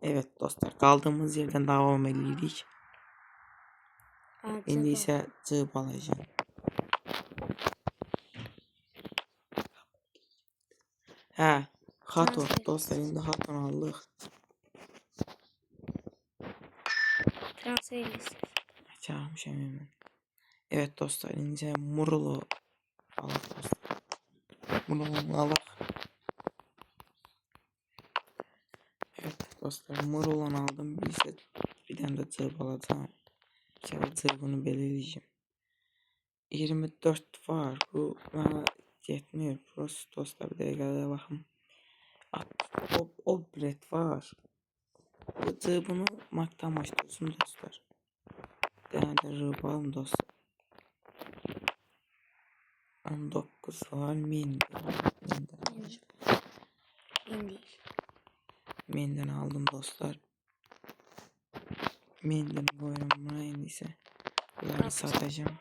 Evet dostlar, kaldığımız yerden devam edirik. İndi isə cığ alacağım. Hə, Haton dostlar, indi Haton aldıq. Transfer listesi. Çağırmışam hemen. Evet dostlar, indi isə Murulu alaq dostlar. Murulu alaq. Evet dostlar, Murulu aldım. Bir tane de cığ alacağım. Şöyle cığını belirleyeceğim. 24 var. Bu bana yetmiyor. Prost dostlar, bir dəqiqədə baxım. Obret var. Bu cığını maktan başlıyorsun dostlar. Değerli rıbalım dostlar. 19 var. Menden aldım dostlar. Menden koyuyorum buna, indi ise bunları satacağım.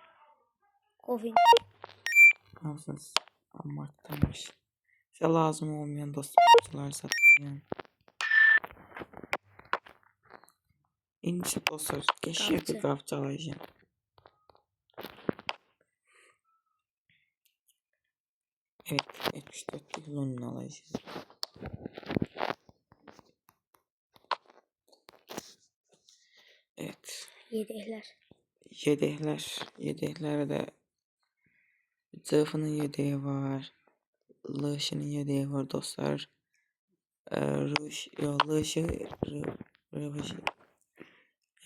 Kovin. Ne yapsınız? Maktanmış. Size lazım olmayan dostlar satacağım. İndi ise dostlar keşke bir kapçı alacağım. Evet, 74 kilonun alacağız. Evet. Yedeklere de Zırhının yedeği var. Lışının yedeği var dostlar. Rıvışı.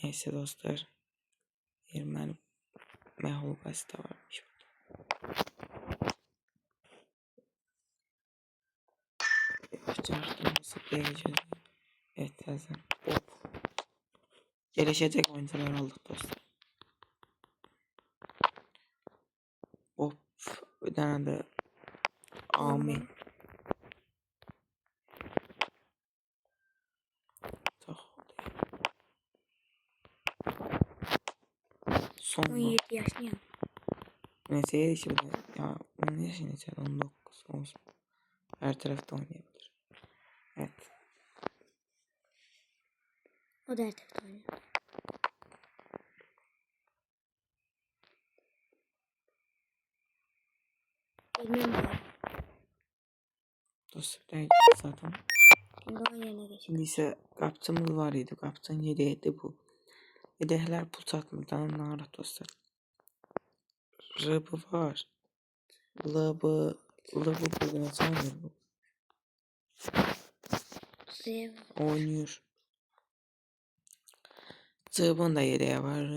Neyse dostlar. Ermeni məhlukası da varmış. Çarptığımızı vereceğiz. Evet yazın. Gelişecek oyuncular aldık dostlar. Hop. Bir tane de Amin. Son 17 yaşlıyım. neyse yedi de ya 10 yaşında içer 19 olsun. Her tarafta oynayabilir. Evet. O da her tarafta oynuyor. Bilmem de. Dostlar zaten. Şimdi onun yerine geçelim. Şimdi ise kapçımız var idi. Kapçın yedeğiydi bu. Yedekler pul satmadan narat dostlar. Rıbı var. Lıbı bugün açamıyor bu. Oynuyor. Cıbın da yedeği var.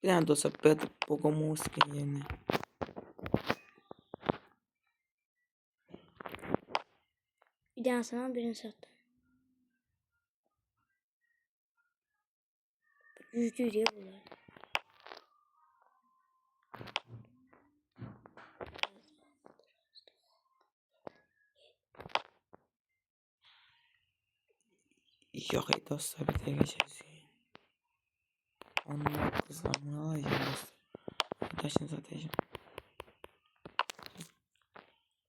Bir tane dostlar Bogomovski yerine. Bir daha sana birini sattım. Yüzde diye bunlar. Yok dostlar, bir de geçeceğiz. Onun kızlarını alacağım dostlar. Taşını satacağım.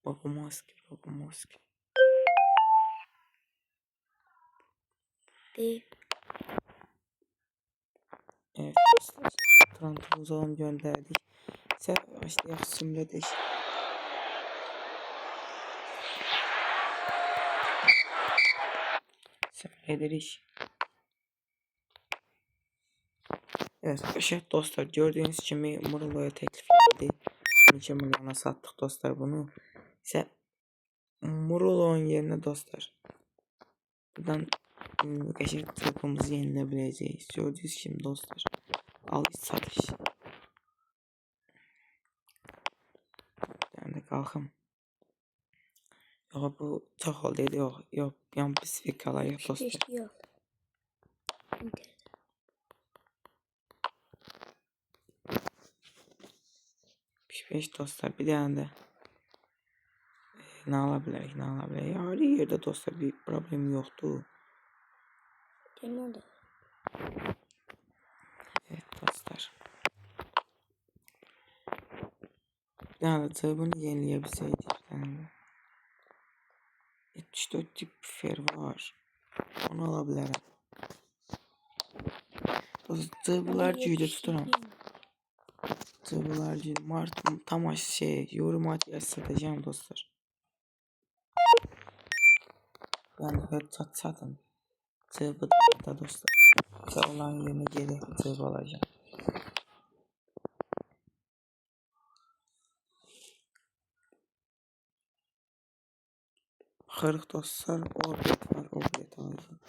Bogomovski. Değil. Evet dostlar. Trantuzon gönderdik. Sen başlayaq simlədik. Simlədirik. Evet dostlar, gördüğünüz kimi Murulu'ya teklif edildi. 12 milyona sattık dostlar bunu. İse Murulu'nun yerine dostlar. Buradan geçik topumuzu yenilebileceğiz. Gördüğünüz kimi dostlar. Alış satış. Yani kalkım. Yok bu çok oldu dedi, yok yan pisfikalar yok dostlar. Yok. 5 dostlar, bir tane de ne alabilir? Her yerde dostlar bir problem yoktu. Gelmedi. Evet dostlar. Yani bunu yenilebilseydik. Yani 74 tip fer var. Onu alabilirim. Zırhlar cüyde tuturam. Zırhlar cüyde. Mart tam şey yorum atı satacağım dostlar. Yani headshot satın. Zırhı da dostlar. Bize olan yerine geri zırh alacağım. 40 dostlar. Orbit var. Orbit alacağım.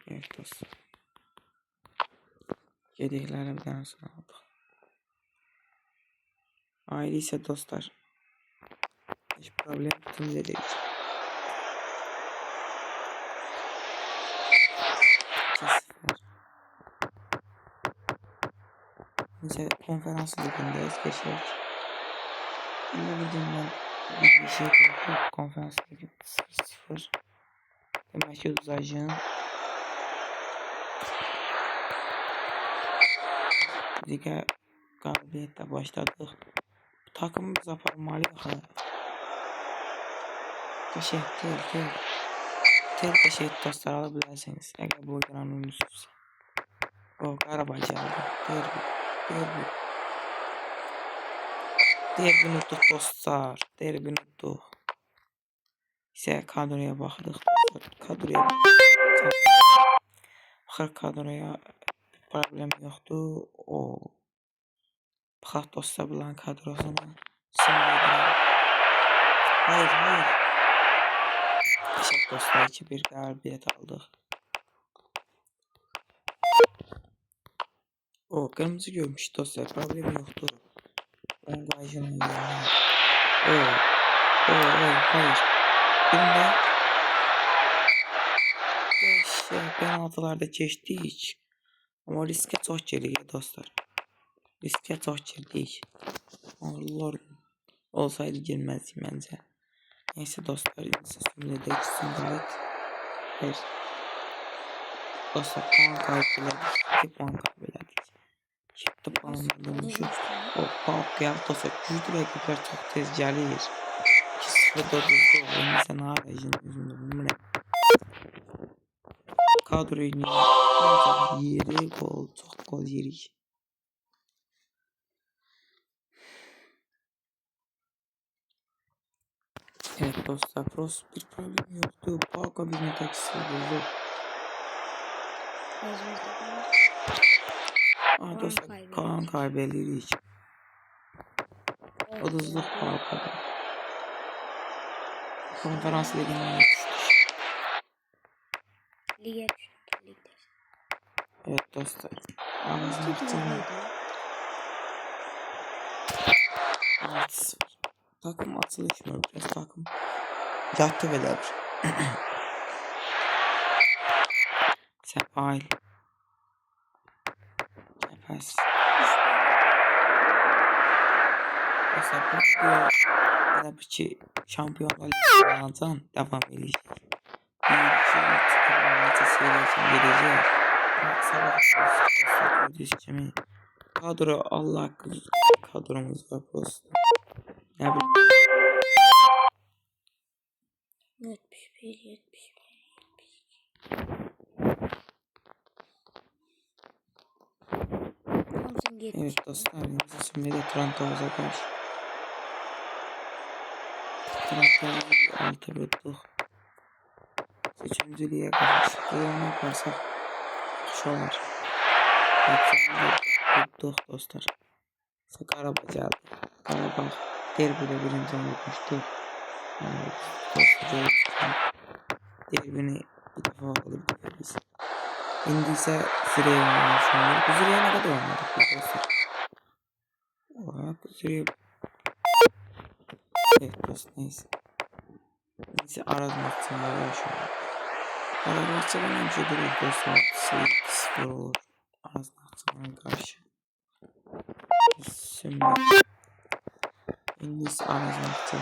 Evet dostlar. Yedeklerle bir tane sonra aldık. Ayrı ise dostlar. Hiç problem tüm yedek. Neyse konferans ligindeyiz. Geçelim. Yine ben bir şey yok. Konferans ligi 0-0. Demek ki uzayacağım. Lige galibiyetle başladık. Takımımız aparmalı ha. Tel dostlar alabilirsiniz. Eğer bu oyundan oynuyorsunuz. O araba geldi. Derbi unuttuk dostlar. Derbi unuttuk. İşte kadroya baktık dostlar. Kadroya problem yoktu. O Baxaq dostlar bulan kadrosunu simlədirəm. Hayır. Teşekkür dostlar ki bir galibiyet aldık. O kırmızı görmüş dostlar. Problem yoktu. Ben gayşının yerine. Hayır. Birinde penaltılarda geçtik. Ama riske çok girdik dostlar. Riske çok girdik. Allah olsaydı girmezdim bence. Neyse dostlar. Sistemde de şimdilik. Hayır. Dostlar puan kaybettik. 2 puan kaybettik. Çıktı puanlarımızı. Bak ya dostlar. Güçlü rakipler çok tez gelir. 2-0 oyuncusu ne yapacağım? Bu ne? Kadroyu yeri gol. Çok gol yeri. Evet dostlar. Bir problem yoktu. Baka bir metaksi buldu. Dostlar Kaan kaybedirik. O da zırh Baka'da. Konferans liginden düştük. Lige düştük. Evet dostlar. Ağzını bitirmeyi. 6-0. Takım atılışmıyor. Biraz takım yattı veler. Sefail. Kefes. Dostlar bu video böyle bir ki şampiyonlar liginden devam edecek. Gelecek. Sabah dostlar gördüğünüz gibi kadro Allah hakkı kadromuz var dostlar. Ne bileyim. 71. Evet dostlar, şimdi de Trentovuz'a karşı. Trentovuz'u 6 vurduk. Seçimciliğe karşı. Ne yaparsak şu olur. Vurduk dostlar. Karabağ geldi. Karabağ derbide birinci olmuştu. Derbini bir defa alıp biz. Şimdi ise Zireye oynuyoruz. Bu Zire'ye ne kadar oynadık biz dostlar. Bu Zire'ye... Evet dostlar neyse. Neyse arazmak için var şu an. Arazmak için önemli şey değil dostlar. 0 olur. Arazmak için karşı. Şimdi... İngiliz arazmak için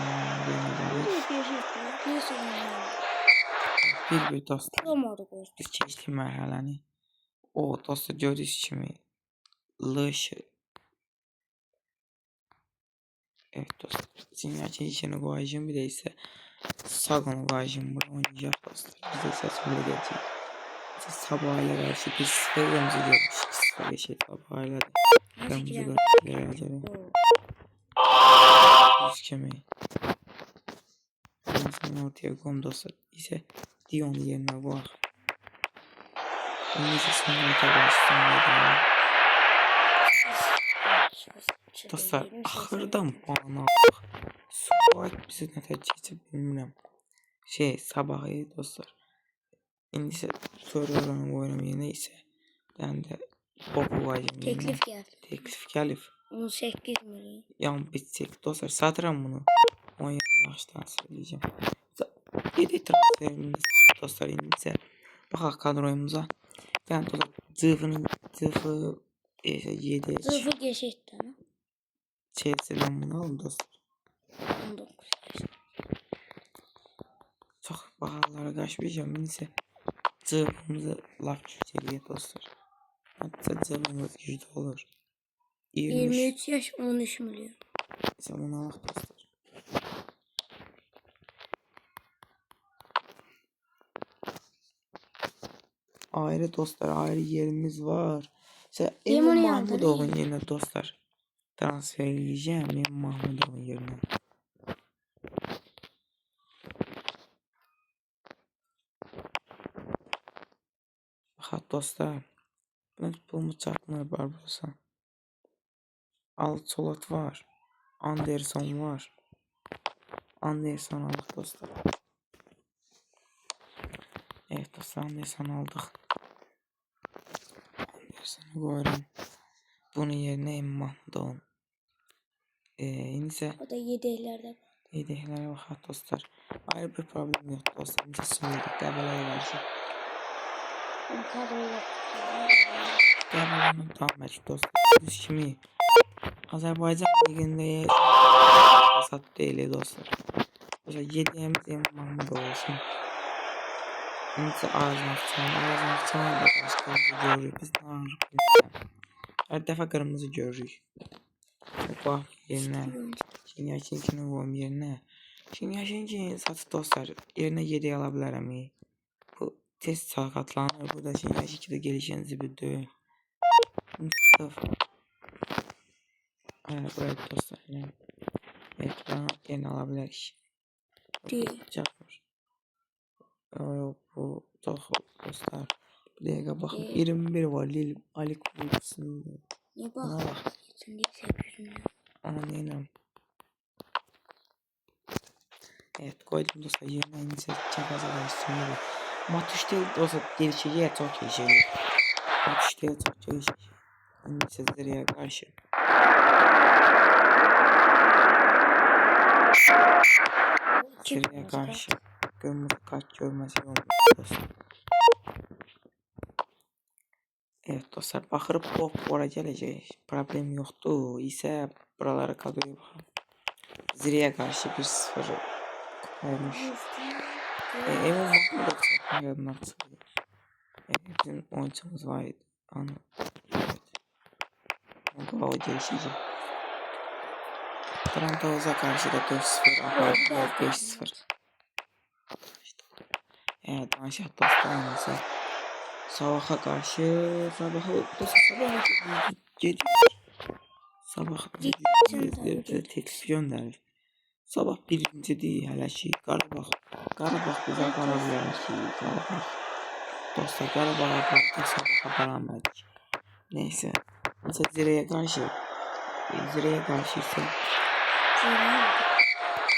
bir dostlar. Biz keçdik mərhələni. O dostlar gördüyünüz kimi lışı. Evet dostlar. Sinyal içine koyacağım bir de ise Sagon'u Vajin bunu oynayacak dostlar. Bize ses öyle gelecek. Bize Sabah'la karşı biz sıfırımızı görmüş. 2-0 geçecek Sabah'la da. Nasıl Kırmızı gidelim? görmüşler acaba. Oo. Yüz kemeyi. Ondan sonra ortaya koyalım dostlar. İse Dion yerine var. Neyse sonra ortaya başlayalım. Dostlar ahırdan puan aldık. Sabah bizi nəticə bilmirəm. Sabahı dostlar. İndi isə server'ın oynamayana isə ben de Bobu vacim Teklif geldi. Teklif gəlib. 18 milyon. Yan bitecek dostlar. Satıram bunu. 10 yaştan söyleyeceğim. Yedi transferimiz dostlar indi isə baxaq kadroyumuza. Ben dostlar zırhı 7 Zırhı geçetti ama. Chelsea'den bunu alın dostlar. 19. Çok pahalılara kaçmayacağım. Neyse zırhımızı laf yükseliyor dostlar. Hatta zırhımız güçlü olur. 23 yaş 13 milyon. Neyse bunu alak dostlar. Ayrı dostlar ayrı yerimiz var. İşte Emin Mahmudov'un yerine dostlar transfer edeceğim Emin Mahmudov'un yerine. Bak dostlar. Ben bunu çarpmaya Barbarossa. Alçolat var. Anderson var. Anderson aldık dostlar. Evet dostlar Anderson aldık. Anderson'u koyalım. Bunun yerine Emin Mahmudov'un. İnse O da yedeklerde. yedeklere bakar dostlar. Ayrı bir problem yok dostlar. Bize söyledik. Qəbələyə qarşı. Qəbələnin tam məşq dostlar. Biz kimi Azərbaycan ligində hasat deyil dostlar. Dostlar yediyemiz Emin Mahmudov olsun. İnse Arazakçı'nın da başkanımızı görürük. Biz ne anırıq bilmirəm. Her defa kırmızı görürük. Bak yerine. Şinyaşinkini koyayım yerine. Şinyaşinkini satı dostlar. Yerine yedek alabilirim. Bu test sakatlanır. Bu da Şinyaşinki'de gelişenizi bir dövün. Bunu satıp. Buraya dostlar. Evet bana yerine alabilir. Değil. Çakmış. Bu dostlar. Bir dakika bakın 21 var Lil Ali Kulübü'sünde. Ne bak? Sen değil 800 milyon. Anlayın. Evet koydum dostlar yerine inize çakaza başlayalım. Matuş'ta dostlar gelişeceği çok gelişecek. Matuş'ta çok gelişecek. İnize Zira'ya karşı. Zira'ya karşı. Kırmızı kart görmesi olmuş dostlar. Evet dostlar bakırıp hop oraya gelecek. Problem yoktu. İse buralara kadroya bakalım. Zira'ya karşı 1-0 koymuş. Emin Mahmudov saklayalım çıkıyor. Bizim oyuncumuz var. Evet. O gelişecek. Trantavuz'a karşı da 4-0 apartıyor 5-0. Evet Anşat dostlarımızı Sabah'a karşı Sabah'ı geliyor. Sabah teklif gönderir. Sabah birinci değil hele şey Qarabağ bize aparabilir ki Qarabağ. Dostlar Qarabağ'a apardık Sabah'a aparamadık. Neyse. Mesela Zira'ya karşı ise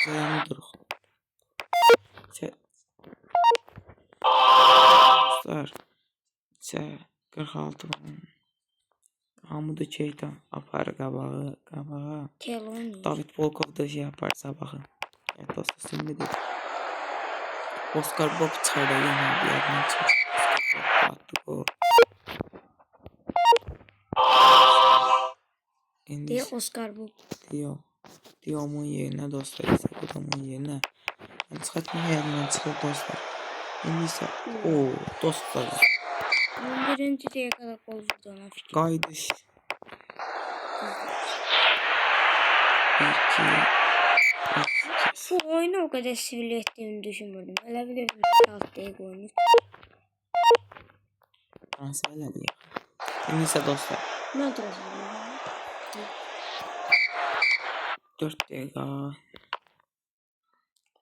Zira'nı duruk. Dostlar 46 Hamudu Keita apar qabağa. David Volkov da şey yapar sabahı. Evet dostlar şimdi de Oscar Bob çayda yine bir yerden çıkmış. Attık o. Diye Oscar Bob. Diyo'mun yerine dostlar ise Diyo'mun yerine. Ben çıkartma yerinden çıkar dostlar. Şimdi ise o dostlar. 11. diye kadar gol vurdu ona fikir. Qaydış. 1-2 Bu oyunu o kadar sivil ettiğini düşünmedim. Öyle bir de 6 dakika oyunu. Transferler diye. Şimdi ise dostlar. Ne oturacağım? 4 dakika.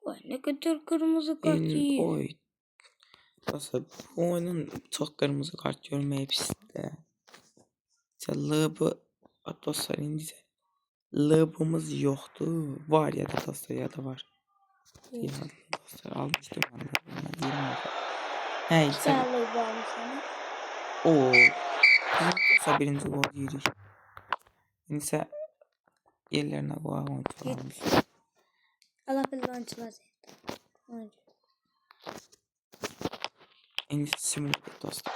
Vay ne kadar kırmızı kart yiyor. Oy. Dostlar bu oyunun çok kırmızı kart görmeyip sizde. Lıbı dostlar indi. Lıbımız yoktu. Var ya da dostlar ya da var. Evet. Ya dostlar almıştım ben de. Hey sen. Sağlığı var mı sana? Oo. Dostlar birinci gol yedik. Neyse yerlerine koyalım falan. Allah bilir açılar zaten. En iyisi simülatör dostlar.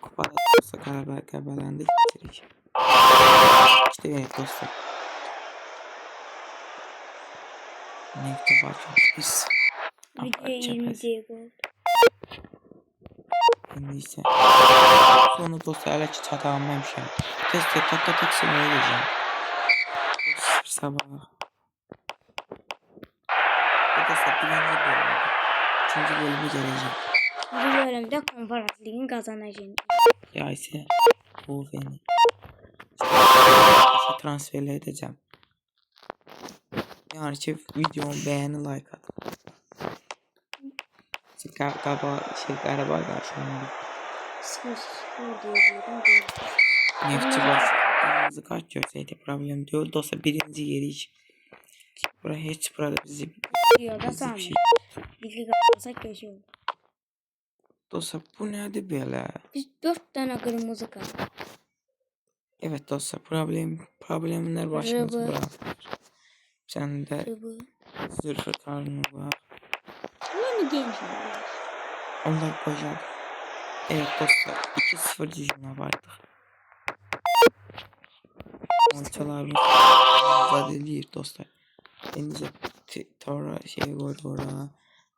Kupada dostlar galiba gebelendi getirik. İşte evet dostlar. Nekte bakın biz. Video 20 dakika oldu. Neyse. Sonra dostlar hala ki çata almamışım. Test tak simüle edeceğim. Sabah. Bu dostlar birinci bölümde. İkinci bölümü gelecek. Bu bölümde konferans ligini kazanacağım. Ya ise bu beni. Transferle edeceğim. Yani videomu beğeni like at. Galiba karşılandı. Sıfır diyorum. Neftçi baş. Kırmızı kart görseydi problem değil. Dostlar birinci yeri hiç. Buraya hiç burada bizi Diyor da sanmıyorum. şey. Bilgi kapatsak köşe olur. Dostlar bu nedir böyle? Biz 4 tane kırmızı kart. Evet dostlar problemler başımıza Rıbı. bırak. Sen de Rıbı. zırhı karnı var. Bunu genç. Onlar koyacak. Evet dostlar 2-0 düzgüne vardık. Ortalarımız zadelir dostlar. Bence sonra şeye koyduk oraya.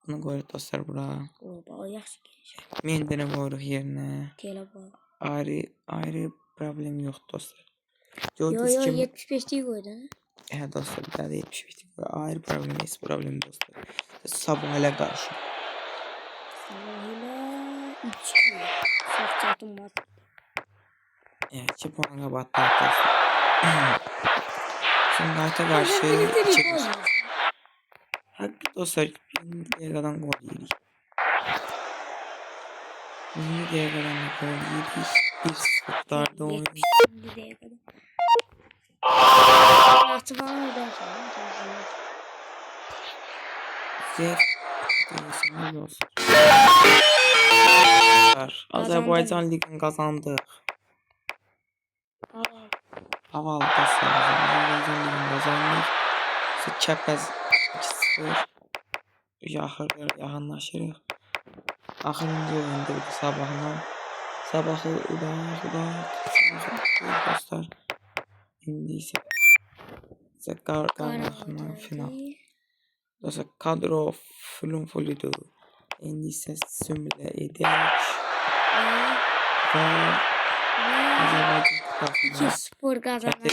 Bunu koyduk dostlar buraya. O yaxşı genç. Mendene koyduk yerine. Telefon. Ayrı problem yok dostlar. Yo Gördüğünüz gibi 75 değil koydun. dostlar bir daha da 75 ayrı problem dostlar. Sabah hala karşı. Sabahıyla 3 Çok çatım var. Evet çipoğuna battı dostlar. Şimdi hayta karşı çıkmış. Haklı dostlar. Yerden gol yedik. Yerden gol yedik. 1-0 darda oyun. Artı falan oradan Zef. Değilsiniz olsun. Azerbaycan Ligi'ni kazandık. Havalı dostlar. Azerbaycan Ligi'ni kazandık. Çepez 2-0. Yaxınlaşırıq. Axırıncı oyunda bir sabahla. Sabahı dostlar. İndi isə qarmaqla final. Dostlar kadro fullüdür. İndi isə simülə edək. Və Azərbaycan kupasını 2-0 kazandı.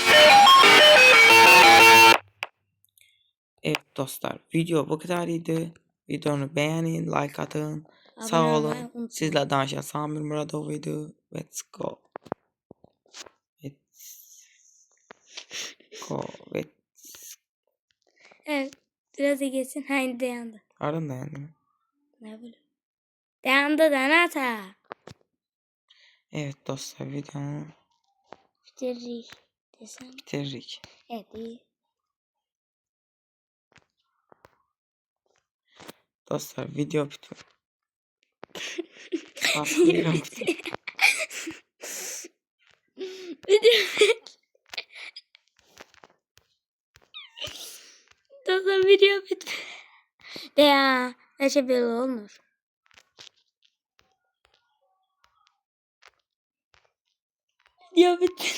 Evet dostlar video bu kadar idi. Videonu beğenin, like atın. Sağ olun. Sizle danışan Samir Muradov idi. Let's go. Evet. Biraz da geçsin. Haydi dayandı. Ardın dayandı. Ne bileyim. Dayandı Danata. Evet dostlar videonu Bitirdik. Desem. bitiririk. Evet iyi. Dostlar video bitir. Video bitir. Dostlar video bitti. De ya. Ne şey böyle olmuş. Video bitti.